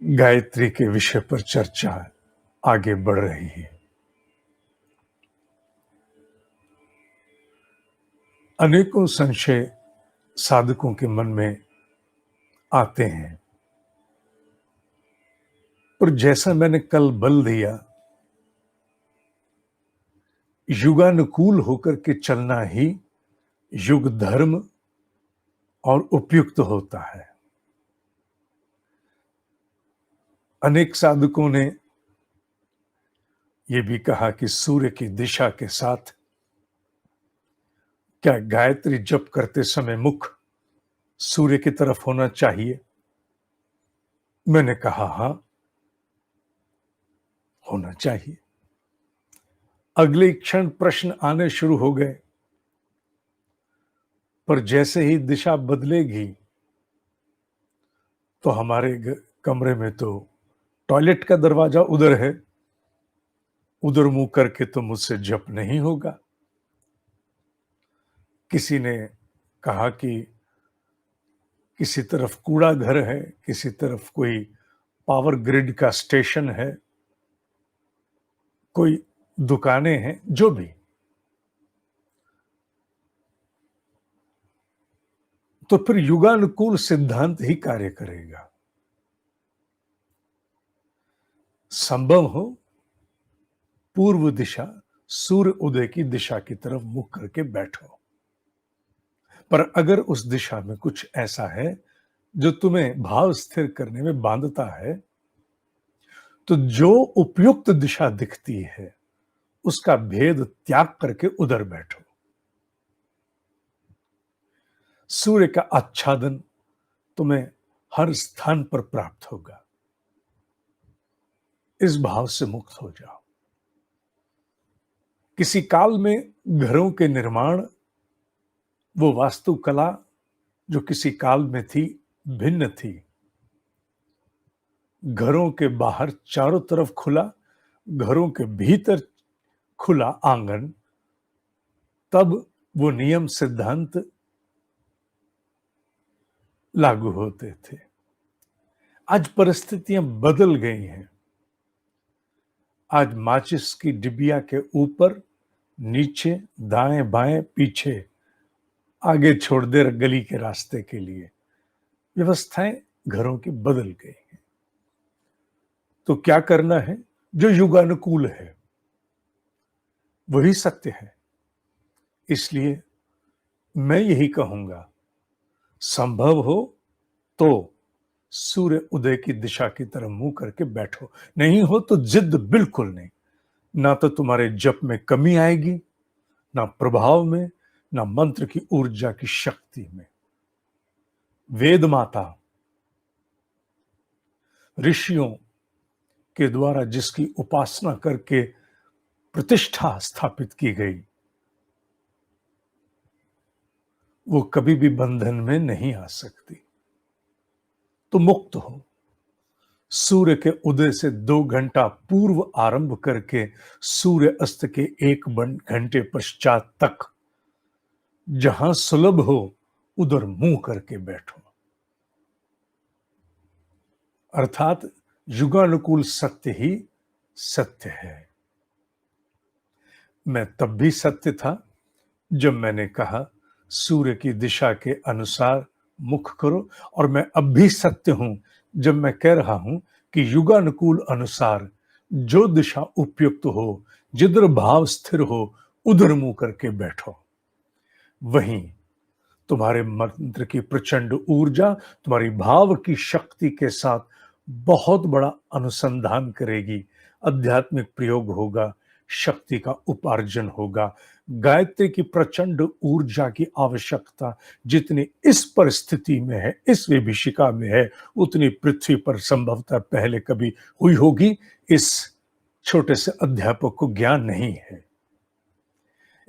गायत्री के विषय पर चर्चा आगे बढ़ रही है। अनेकों संशय साधकों के मन में आते हैं, पर जैसा मैंने कल बल दिया, युगानुकूल होकर के चलना ही युग धर्म और उपयुक्त होता है। अनेक साधकों ने यह भी कहा कि सूर्य की दिशा के साथ क्या गायत्री जप करते समय मुख सूर्य की तरफ होना चाहिए? मैंने कहा हां, होना चाहिए। अगले क्षण प्रश्न आने शुरू हो गए, पर जैसे ही दिशा बदलेगी तो हमारे कमरे में तो टॉयलेट का दरवाजा उधर है, उधर मुंह करके तो मुझसे जप नहीं होगा। किसी ने कहा कि किसी तरफ कूड़ा घर है, किसी तरफ कोई पावर ग्रिड का स्टेशन है, कोई दुकानें हैं, जो भी। तो फिर युगानुकूल सिद्धांत ही कार्य करेगा। संभव हो पूर्व दिशा सूर्य उदय की दिशा की तरफ मुख करके बैठो, पर अगर उस दिशा में कुछ ऐसा है जो तुम्हें भाव स्थिर करने में बांधता है, तो जो उपयुक्त दिशा दिखती है उसका भेद त्याग करके उधर बैठो। सूर्य का आच्छादन तुम्हें हर स्थान पर प्राप्त होगा। इस भाव से मुक्त हो जाओ। किसी काल में घरों के निर्माण, वो वास्तुकला जो किसी काल में थी, भिन्न थी। घरों के बाहर चारों तरफ खुला, घरों के भीतर खुला आंगन, तब वो नियम सिद्धांत लागू होते थे। आज परिस्थितियां बदल गई हैं। आज माचिस की डिबिया के ऊपर, नीचे, दाएं बाएं, पीछे, आगे छोड़ दे गली के रास्ते के लिए व्यवस्थाएं घरों की बदल गई हैं। तो क्या करना है? जो युगानुकूल है वही सत्य है। इसलिए मैं यही कहूंगा, संभव हो तो सूर्य उदय की दिशा की तरफ मुंह करके बैठो। नहीं हो तो जिद बिल्कुल नहीं। ना तो तुम्हारे जप में कमी आएगी, ना प्रभाव में, ना मंत्र की ऊर्जा की शक्ति में। वेद माता ऋषियों के द्वारा जिसकी उपासना करके प्रतिष्ठा स्थापित की गई, वो कभी भी बंधन में नहीं आ सकती। तो मुक्त हो। सूर्य के उदय से 2 घंटा पूर्व आरंभ करके सूर्य अस्त के 1 घंटे पश्चात तक जहां सुलभ हो उधर मुंह करके बैठो। अर्थात युगानुकूल सत्य ही सत्य है। मैं तब भी सत्य था जब मैंने कहा सूर्य की दिशा के अनुसार मुख करो, और मैं अब भी सत्य हूं जब मैं कह रहा हूं कि युगानुकूल अनुसार जो दिशा उपयुक्त हो, जिधर भाव स्थिर हो, उधर मुंह करके बैठो। वहीं तुम्हारे मंत्र की प्रचंड ऊर्जा तुम्हारी भाव की शक्ति के साथ बहुत बड़ा अनुसंधान करेगी। आध्यात्मिक प्रयोग होगा, शक्ति का उपार्जन होगा। गायत्री की प्रचंड ऊर्जा की आवश्यकता जितनी इस परिस्थिति में है, इस विभीषिका में है, उतनी पृथ्वी पर संभवतः पहले कभी हुई होगी। इस छोटे से अध्यापक को ज्ञान नहीं है।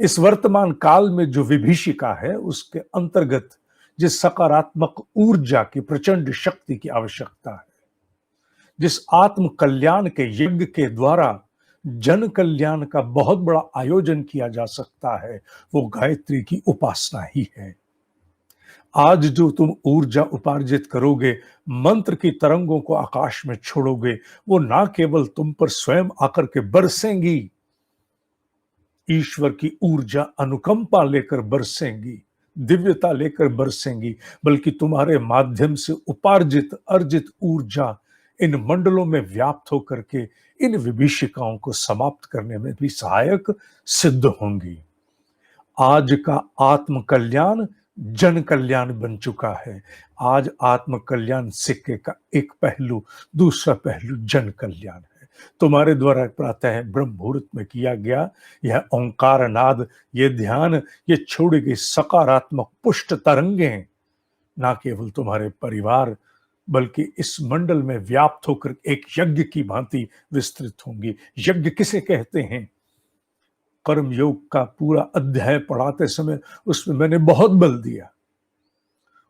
इस वर्तमान काल में जो विभीषिका है, उसके अंतर्गत जिस सकारात्मक ऊर्जा की प्रचंड शक्ति की आवश्यकता है, जिस आत्म कल्याण के यज्ञ के द्वारा जन कल्याण का बहुत बड़ा आयोजन किया जा सकता है, वो गायत्री की उपासना ही है। आज जो तुम ऊर्जा उपार्जित करोगे, मंत्र की तरंगों को आकाश में छोड़ोगे, वो ना केवल तुम पर स्वयं आकर के बरसेंगी, ईश्वर की ऊर्जा अनुकंपा लेकर बरसेंगी, दिव्यता लेकर बरसेंगी, बल्कि तुम्हारे माध्यम से उपार्जित अर्जित ऊर्जा इन मंडलों में व्याप्त होकर के इन विभीषिकाओं को समाप्त करने में भी सहायक सिद्ध होंगी। आज का आत्म कल्याण जन कल्याण बन चुका है। आज आत्म कल्याण सिक्के का एक पहलू, दूसरा पहलू जन कल्याण है। तुम्हारे द्वारा प्रातः ब्रह्म मुहूर्त में किया गया यह ओंकार नाद, ये ध्यान, ये छोड़ी गई सकारात्मक पुष्ट तरंगें ना केवल तुम्हारे परिवार बल्कि इस मंडल में व्याप्त होकर एक यज्ञ की भांति विस्तृत होंगी। यज्ञ किसे कहते हैं? कर्म योग का पूरा अध्याय पढ़ाते समय उसमें मैंने बहुत बल दिया।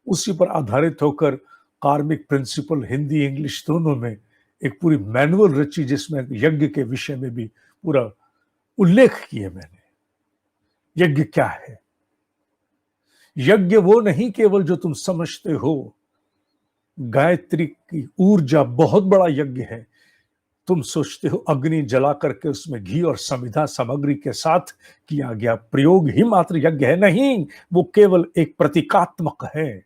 उसी पर आधारित होकर कार्मिक प्रिंसिपल हिंदी इंग्लिश दोनों में एक पूरी मैनुअल रची, जिसमें यज्ञ के विषय में भी पूरा उल्लेख किए मैंने। यज्ञ क्या है? यज्ञ वो नहीं केवल जो तुम समझते हो। गायत्री की ऊर्जा बहुत बड़ा यज्ञ है। तुम सोचते हो अग्नि जला करके उसमें घी और समिधा सामग्री के साथ किया गया प्रयोग ही मात्र यज्ञ है। नहीं, वो केवल एक प्रतीकात्मक है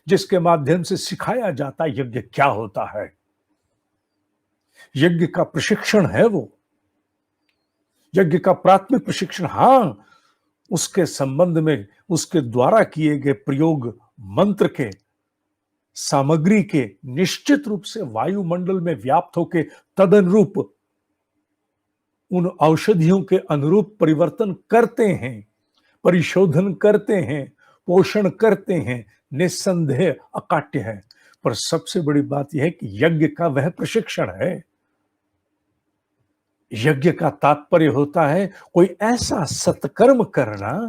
जिसके माध्यम से सिखाया जाता है यज्ञ क्या होता है। यज्ञ का प्रशिक्षण है वो, यज्ञ का प्राथमिक प्रशिक्षण। हां, उसके संबंध में उसके द्वारा किए गए प्रयोग मंत्र के, सामग्री के निश्चित रूप से वायुमंडल में व्याप्त होकर तदनुरूप उन औषधियों के अनुरूप परिवर्तन करते हैं, परिशोधन करते हैं, पोषण करते हैं, निस्संदेह अकाट्य है। पर सबसे बड़ी बात यह है कि यज्ञ का वह प्रशिक्षण है। यज्ञ का तात्पर्य होता है कोई ऐसा सत्कर्म करना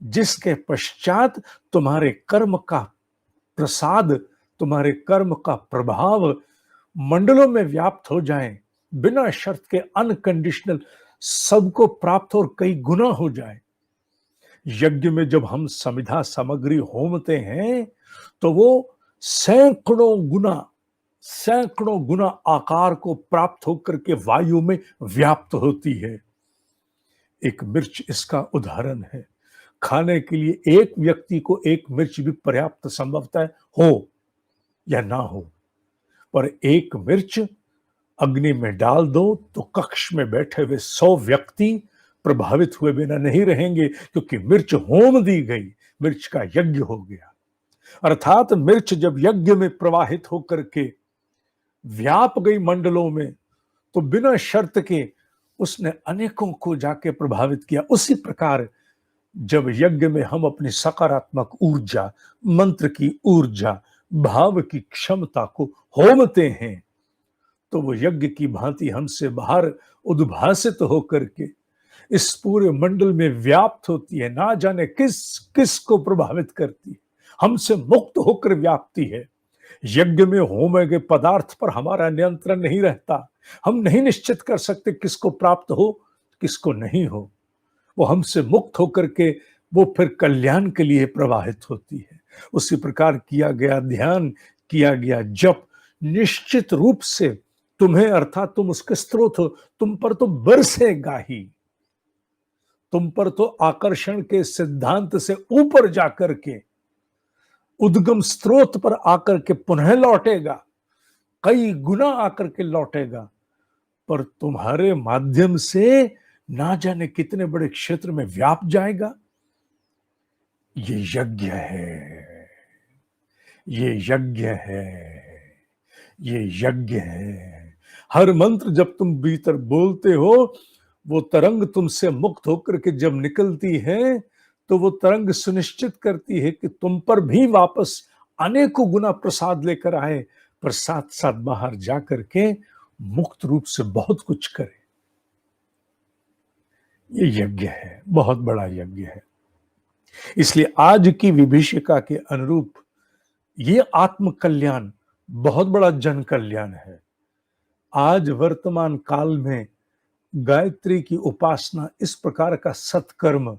जिसके पश्चात तुम्हारे कर्म का प्रसाद, तुम्हारे कर्म का प्रभाव मंडलों में व्याप्त हो जाए, बिना शर्त के अनकंडीशनल सबको प्राप्त और कई गुना हो जाए। यज्ञ में जब हम समिधा सामग्री होमते हैं तो वो सैकड़ों गुना आकार को प्राप्त होकर के वायु में व्याप्त होती है। एक मिर्च इसका उदाहरण है। खाने के लिए एक व्यक्ति को एक मिर्च भी पर्याप्त संभवतः हो या ना हो, पर एक मिर्च अग्नि में डाल दो तो कक्ष में बैठे हुए 100 व्यक्ति प्रभावित हुए बिना नहीं रहेंगे, क्योंकि मिर्च होम दी गई, मिर्च का यज्ञ हो गया। अर्थात मिर्च जब यज्ञ में प्रवाहित होकर के व्याप गई मंडलों में, तो बिना शर्त के उसने अनेकों को जाके प्रभावित किया। उसी प्रकार जब यज्ञ में हम अपनी सकारात्मक ऊर्जा, मंत्र की ऊर्जा, भाव की क्षमता को होमते हैं, तो वो यज्ञ की भांति हमसे बाहर उद्भासित होकर के इस पूरे मंडल में व्याप्त होती है। ना जाने किस किस को प्रभावित करती है, हमसे मुक्त होकर व्याप्ति है। यज्ञ में होमे गए पदार्थ पर हमारा नियंत्रण नहीं रहता। हम नहीं निश्चित कर सकते किसको प्राप्त हो, किसको नहीं हो। वो हमसे मुक्त होकर के वो फिर कल्याण के लिए प्रवाहित होती है। उसी प्रकार किया गया ध्यान, किया गया जप निश्चित रूप से तुम्हें, अर्थात तुम उसके स्रोत हो, तुम पर तो बरसेगा ही। तुम पर तो आकर्षण के सिद्धांत से ऊपर जाकर के उद्गम स्रोत पर आकर के पुनः लौटेगा, कई गुना आकर के लौटेगा। पर तुम्हारे माध्यम से ना जाने कितने बड़े क्षेत्र में व्याप जाएगा। ये यज्ञ है, ये यज्ञ है, ये यज्ञ है। हर मंत्र जब तुम भीतर बोलते हो, वो तरंग तुमसे मुक्त होकर के जब निकलती है, तो वो तरंग सुनिश्चित करती है कि तुम पर भी वापस अनेकों गुना प्रसाद लेकर आए, पर साथ साथ बाहर जाकर के मुक्त रूप से बहुत कुछ करे। ये यज्ञ है, बहुत बड़ा यज्ञ है। इसलिए आज की विभीषिका के अनुरूप ये आत्म कल्याण बहुत बड़ा जन कल्याण है। आज वर्तमान काल में गायत्री की उपासना इस प्रकार का सत्कर्म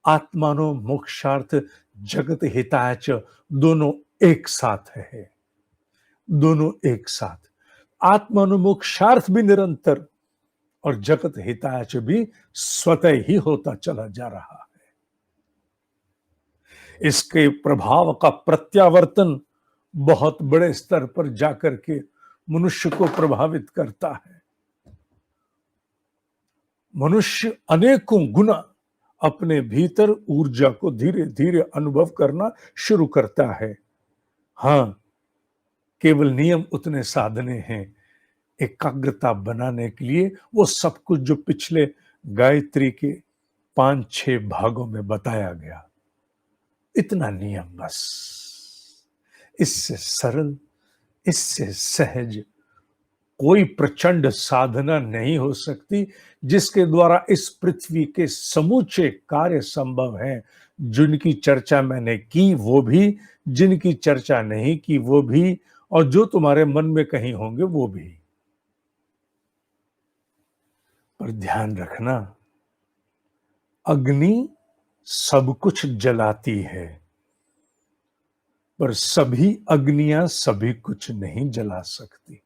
आत्मानो मोक्षार्थ जगत हिताय च, दोनों एक साथ है, दोनों एक साथ। आत्मानुमोक्षार्थ भी निरंतर और जगत हिताय च भी स्वतः ही होता चला जा रहा है। इसके प्रभाव का प्रत्यावर्तन बहुत बड़े स्तर पर जाकर के मनुष्य को प्रभावित करता है। मनुष्य अनेकों गुना अपने भीतर ऊर्जा को धीरे धीरे अनुभव करना शुरू करता है। हां, केवल नियम उतने साधने हैं एकाग्रता बनाने के लिए, वो सब कुछ जो पिछले गायत्री के 5-6 भागों में बताया गया, इतना नियम बस। इससे सरल, इससे सहज कोई प्रचंड साधना नहीं हो सकती जिसके द्वारा इस पृथ्वी के समूचे कार्य संभव हैं। जिनकी चर्चा मैंने की वो भी, जिनकी चर्चा नहीं की वो भी, और जो तुम्हारे मन में कहीं होंगे वो भी। पर ध्यान रखना, अग्नि सब कुछ जलाती है, पर सभी अग्नियां सभी कुछ नहीं जला सकती।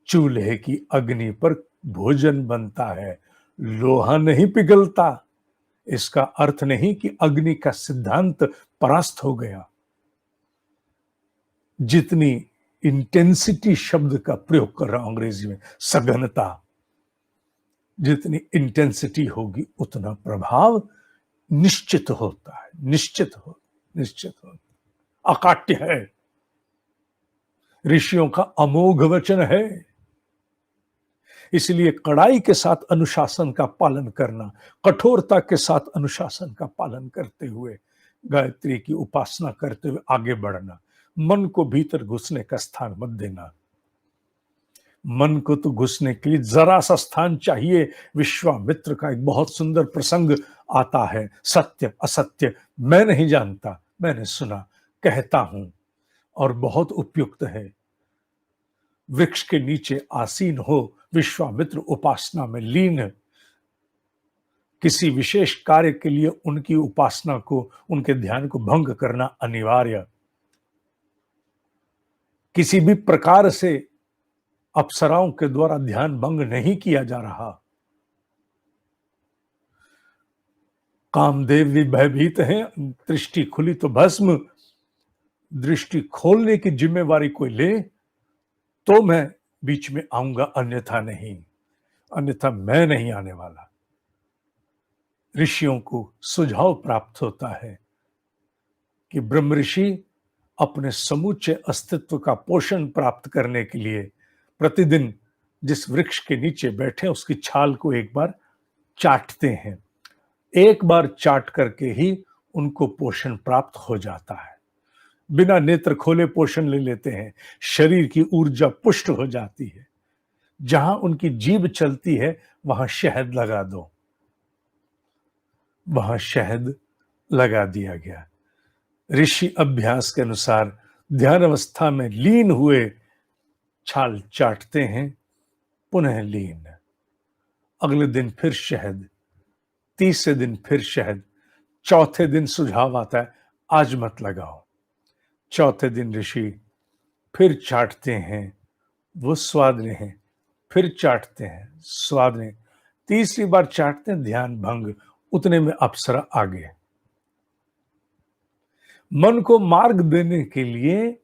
चूल्हे की अग्नि पर भोजन बनता है, लोहा नहीं पिघलता। इसका अर्थ नहीं कि अग्नि का सिद्धांत परास्त हो गया। जितनी इंटेंसिटी शब्द का प्रयोग कर रहा हूं अंग्रेजी में, सघनता, जितनी इंटेंसिटी होगी उतना प्रभाव निश्चित होता है, निश्चित हो, अकाट्य है, ऋषियों का अमोघ वचन है। इसलिए कड़ाई के साथ अनुशासन का पालन करना, कठोरता के साथ अनुशासन का पालन करते हुए गायत्री की उपासना करते हुए आगे बढ़ना। मन को भीतर घुसने का स्थान मत देना। मन को तो घुसने के लिए जरा सा स्थान चाहिए। विश्वामित्र का एक बहुत सुंदर प्रसंग आता है, सत्य असत्य मैं नहीं जानता, मैंने सुना, कहता हूं, और बहुत उपयुक्त है। वृक्ष के नीचे आसीन हो, विश्वामित्र उपासना में लीन, किसी विशेष कार्य के लिए उनकी उपासना को, उनके ध्यान को भंग करना अनिवार्य। किसी भी प्रकार से अप्सराओं के द्वारा ध्यान भंग नहीं किया जा रहा। कामदेव भी भयभीत हैं, दृष्टि खुली तो भस्म। दृष्टि खोलने की जिम्मेवारी कोई ले तो मैं बीच में आऊंगा, अन्यथा नहीं, अन्यथा मैं नहीं आने वाला। ऋषियों को सुझाव प्राप्त होता है कि ब्रह्म ऋषि अपने समूचे अस्तित्व का पोषण प्राप्त करने के लिए प्रतिदिन जिस वृक्ष के नीचे बैठे उसकी छाल को एक बार चाटते हैं। एक बार चाट करके ही उनको पोषण प्राप्त हो जाता है। बिना नेत्र खोले पोषण ले लेते हैं, शरीर की ऊर्जा पुष्ट हो जाती है। जहां उनकी जीभ चलती है वहां शहद लगा दो, वहां शहद लगा दिया गया। ऋषि अभ्यास के अनुसार ध्यान अवस्था में लीन हुए छाल चाटते हैं, पुनः लीन, अगले दिन फिर शहद, तीसरे दिन फिर शहद, चौथे दिन सुझाव आता है आज मत लगाओ। चौथे दिन ऋषि फिर चाटते हैं, वो स्वाद लें, फिर चाटते हैं, स्वाद लें, तीसरी बार चाटते हैं, ध्यान भंग, उतने में अप्सरा आगे। मन को मार्ग देने के लिए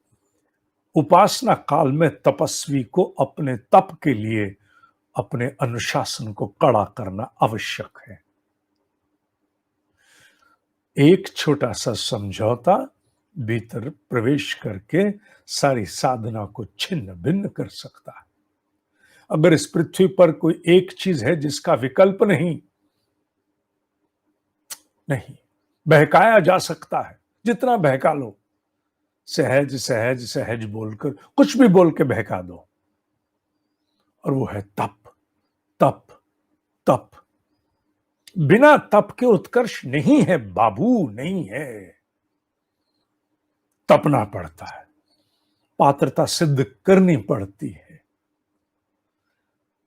उपासना काल में तपस्वी को अपने तप के लिए अपने अनुशासन को कड़ा करना आवश्यक है। एक छोटा सा समझौता भीतर प्रवेश करके सारी साधना को छिन्न भिन्न कर सकता है। अगर इस पृथ्वी पर कोई एक चीज है जिसका विकल्प नहीं, बहकाया जा सकता है, जितना बहका लो, सहज सहज सहज बोलकर कुछ भी बोल के बहका दो, और वो है तप, तप, तप। बिना तप के उत्कर्ष नहीं है बाबू, नहीं है। तपना पड़ता है, पात्रता सिद्ध करनी पड़ती है।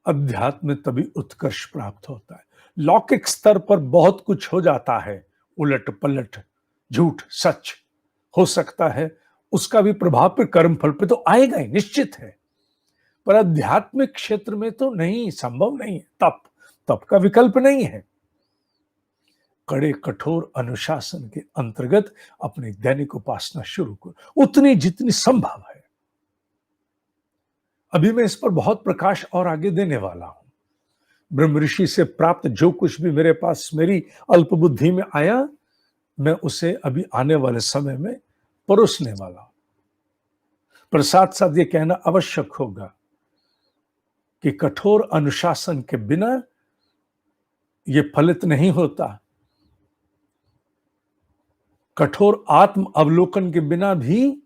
अध्यात्म में तभी उत्कर्ष प्राप्त होता है। लौकिक स्तर पर बहुत कुछ हो जाता है, उलट पलट, झूठ सच हो सकता है, उसका भी प्रभाव पे कर्म फल पे तो आएगा ही, निश्चित है। पर आध्यात्मिक क्षेत्र में तो नहीं, संभव नहीं है। तप, तप का विकल्प नहीं है। कड़े कठोर अनुशासन के अंतर्गत अपनी दैनिक उपासना शुरू करो, उतनी जितनी संभव है। अभी मैं इस पर बहुत प्रकाश और आगे देने वाला हूं। ब्रह्म ऋषि से प्राप्त जो कुछ भी मेरे पास मेरी अल्प बुद्धि में आया, मैं उसे अभी आने वाले समय में परोसने वाला हूं। पर साथ साथ ये कहना आवश्यक होगा कि कठोर अनुशासन के बिना ये फलित नहीं होता। कठोर आत्म अवलोकन के बिना भी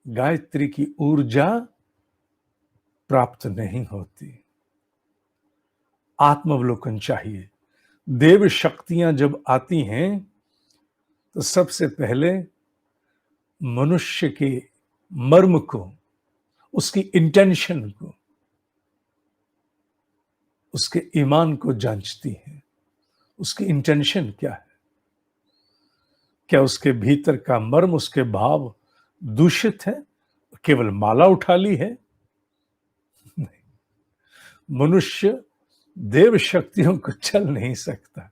गायत्री की ऊर्जा प्राप्त नहीं होती। आत्मावलोकन चाहिए। देव शक्तियां जब आती हैं तो सबसे पहले मनुष्य के मर्म को, उसकी इंटेंशन को, उसके ईमान को जांचती है। उसकी इंटेंशन क्या है? क्या उसके भीतर का मर्म, उसके भाव दूषित है? केवल माला उठा ली है? नहीं। मनुष्य देव शक्तियों को चल नहीं सकता।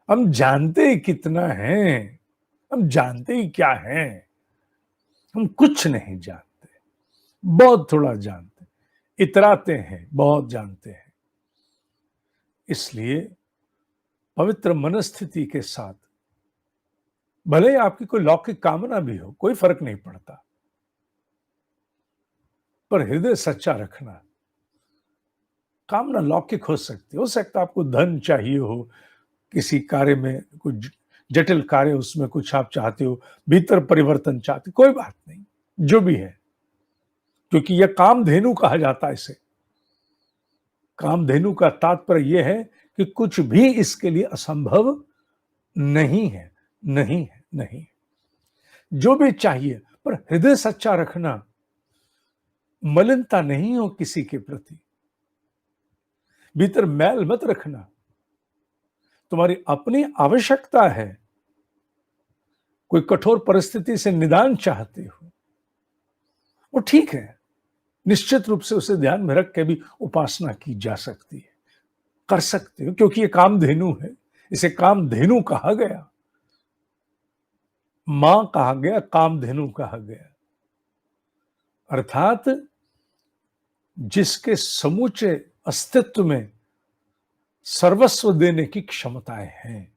हम जानते ही कितना है, हम जानते ही क्या है। हम कुछ नहीं जानते, बहुत थोड़ा जानते, इतराते हैं, बहुत जानते हैं। इसलिए पवित्र मनस्थिति के साथ, भले ही आपकी कोई लौकिक कामना भी हो, कोई फर्क नहीं पड़ता, पर हृदय सच्चा रखना। कामना लौकिक हो सकता आपको धन चाहिए हो, किसी कार्य में कुछ जटिल कार्य, उसमें कुछ आप चाहते हो, भीतर परिवर्तन चाहते, कोई बात नहीं, जो भी है। क्योंकि यह कामधेनु कहा जाता है इसे। कामधेनु का तात्पर्य यह है कि कुछ भी इसके लिए असंभव नहीं है, नहीं है, नहीं। जो भी चाहिए, पर हृदय सच्चा रखना, मलिनता नहीं हो किसी के प्रति, भीतर मैल मत रखना। तुम्हारी अपनी आवश्यकता है, कोई कठोर परिस्थिति से निदान चाहते हो, वो ठीक है, निश्चित रूप से उसे ध्यान में रख के भी उपासना की जा सकती है, कर सकते हो, क्योंकि ये कामधेनु है। इसे कामधेनु कहा गया, मां कहा गया, कामधेनु कहा गया। अर्थात जिसके समूचे अस्तित्व में सर्वस्व देने की क्षमताएं हैं,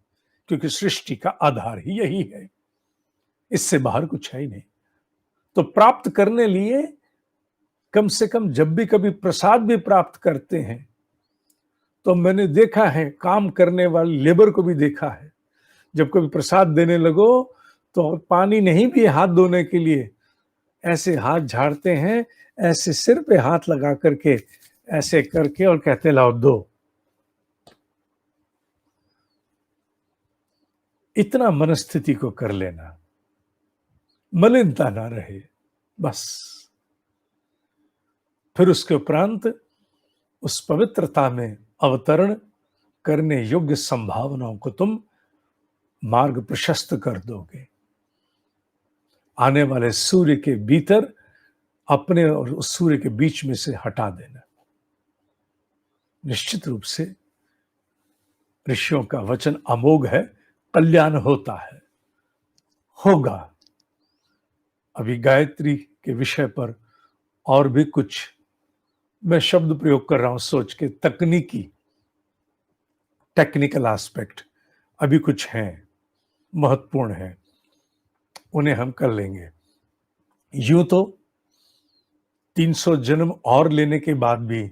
क्योंकि सृष्टि का आधार ही यही है, इससे बाहर कुछ है ही नहीं। तो प्राप्त करने लिए कम से कम जब भी कभी प्रसाद भी प्राप्त करते हैं, तो मैंने देखा है, काम करने वाले लेबर को भी देखा है, जब कभी प्रसाद देने लगो तो पानी नहीं भी हाथ धोने के लिए, ऐसे हाथ झाड़ते हैं, ऐसे सिर पे हाथ लगा करके, ऐसे करके, और कहते लाओ दो। इतना मनस्थिति को कर लेना, मलिनता ना रहे, बस। फिर उसके उपरांत उस पवित्रता में अवतरण करने योग्य संभावनाओं को तुम मार्ग प्रशस्त कर दोगे। आने वाले सूर्य के भीतर अपने और उस सूर्य के बीच में से हटा देना। निश्चित रूप से ऋषियों का वचन अमोघ है, कल्याण होता है, होगा। अभी गायत्री के विषय पर और भी कुछ मैं शब्द प्रयोग कर रहा हूं सोच के, टेक्निकल एस्पेक्ट अभी कुछ हैं, महत्वपूर्ण है, उन्हें हम कर लेंगे। यूं तो 300 जन्म और लेने के बाद भी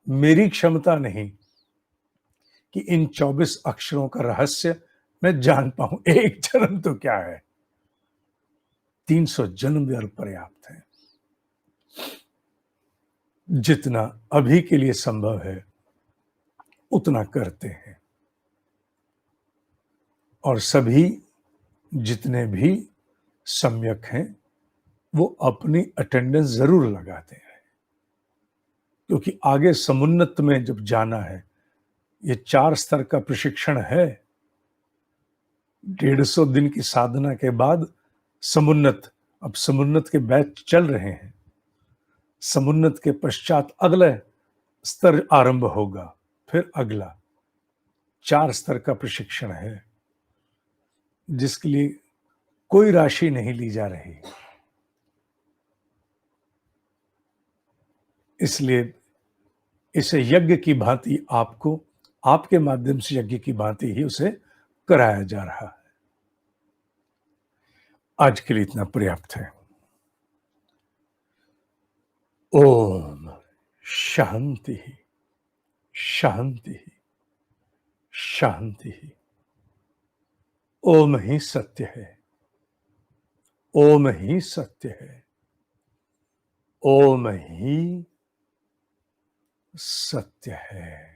मेरी क्षमता नहीं कि इन 24 अक्षरों का रहस्य मैं जान पाऊं। एक जन्म तो क्या है, 300 जन्म भी पर्याप्त है। जितना अभी के लिए संभव है उतना करते हैं, और सभी जितने भी सम्यक हैं वो अपनी अटेंडेंस जरूर लगाते हैं, क्योंकि आगे समुन्नत में जब जाना है, ये 4 स्तर का प्रशिक्षण है। 150 दिन की साधना के बाद समुन्नत, अब समुन्नत के बैच चल रहे हैं। समुन्नत के पश्चात अगला स्तर आरंभ होगा, फिर अगला। 4 स्तर का प्रशिक्षण है, जिसके लिए कोई राशि नहीं ली जा रही। इसलिए इसे यज्ञ की भांति आपको, आपके माध्यम से यज्ञ की भांति ही उसे कराया जा रहा है। आज के लिए इतना पर्याप्त है। ओम शांति, शांति, शांति। ओम ही सत्य है, ओम ही सत्य है, ओम ही सत्य है।